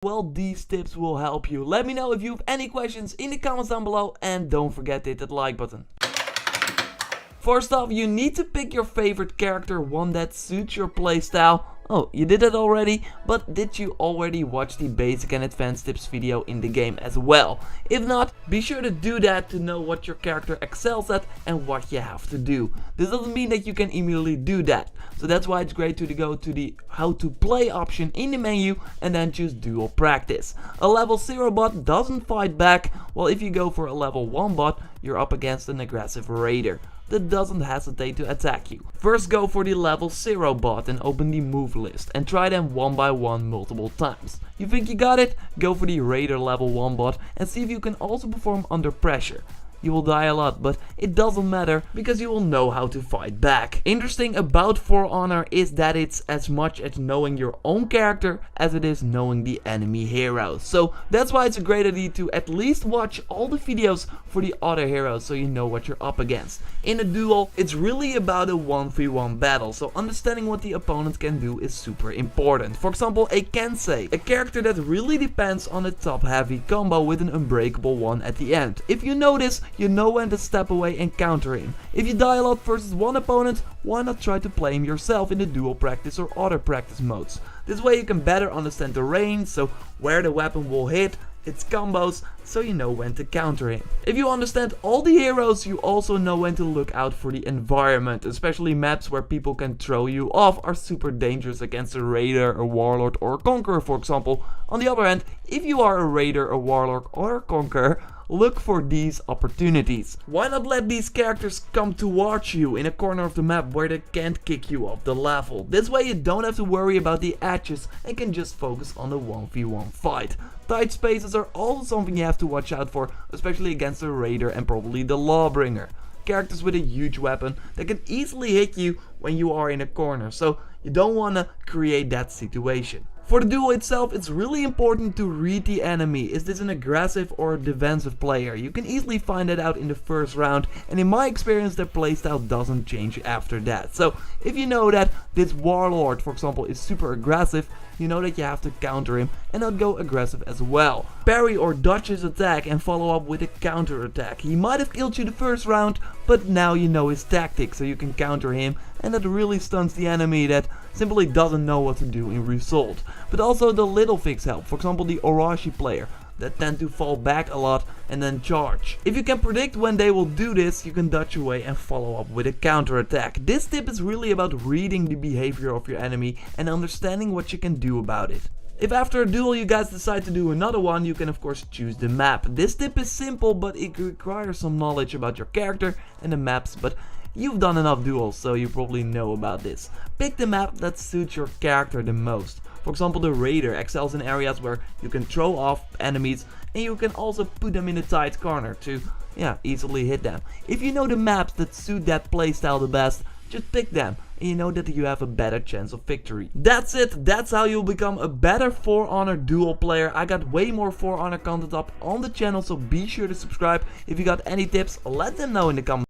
Well, these tips will help you. Let me know if you have any questions in the comments down below, and don't forget to hit that like button. First off, you need to pick your favorite character, one that suits your playstyle. Oh, you did that already? But did you already watch the basic and advanced tips video in the game as well? If not, be sure to do that to know what your character excels at and what you have to do. This doesn't mean that you can immediately do that. So that's why it's great to go to the how to play option in the menu and then choose duel practice. A level 0 bot doesn't fight back, while if you go for a level 1 bot, you're up against an aggressive raider that doesn't hesitate to attack you. First go for the level 0 bot and open the move list and try them one by one multiple times. You think you got it? Go for the raider level 1 bot and see if you can also perform under pressure. You will die a lot, but it doesn't matter because you will know how to fight back. Interesting about For Honor is that it's as much as knowing your own character as it is knowing the enemy heroes. So that's why it's a great idea to at least watch all the videos for the other heroes so you know what you're up against. In a duel, it's really about a 1v1 battle, so understanding what the opponent can do is super important. For example, a Kensei, a character that really depends on a top heavy combo with an unbreakable one at the end. If you know this, you know when to step away and counter him. If you die a lot versus one opponent, why not try to play him yourself in the duel practice or other practice modes. This way you can better understand the range, so where the weapon will hit, its combos, so you know when to counter him. If you understand all the heroes, you also know when to look out for the environment, especially maps where people can throw you off are super dangerous against a raider, a warlord or a conqueror, for example. On the other hand, if you are a raider, a warlord or a conqueror, look for these opportunities. Why not let these characters come towards you in a corner of the map where they can't kick you off the level. This way you don't have to worry about the edges and can just focus on the 1v1 fight. Tight spaces are also something you have to watch out for, especially against the raider and probably the lawbringer. Characters with a huge weapon that can easily hit you when you are in a corner, so you don't want to create that situation. For the duel itself, it's really important to read the enemy. Is this an aggressive or a defensive player? You can easily find that out in the first round, and in my experience their playstyle doesn't change after that. So if you know that this warlord, for example, is super aggressive, you know that you have to counter him and not go aggressive as well. Parry or dodge his attack and follow up with a counter attack. He might have killed you the first round, but now you know his tactics, so you can counter him, and that really stuns the enemy that simply doesn't know what to do in result. But also the little things help, for example the Orochi player that tend to fall back a lot and then charge. If you can predict when they will do this, you can dodge away and follow up with a counter attack. This tip is really about reading the behavior of your enemy and understanding what you can do about it. If after a duel you guys decide to do another one, you can of course choose the map. This tip is simple, but it requires some knowledge about your character and the maps, but you've done enough duels, so you probably know about this. Pick the map that suits your character the most. For example, the raider excels in areas where you can throw off enemies and you can also put them in a tight corner to easily hit them. If you know the maps that suit that playstyle the best, just pick them and you know that you have a better chance of victory. That's it, that's how you'll become a better For Honor duel player. I got way more For Honor content up on the channel, so be sure to subscribe. If you got any tips, let them know in the comments.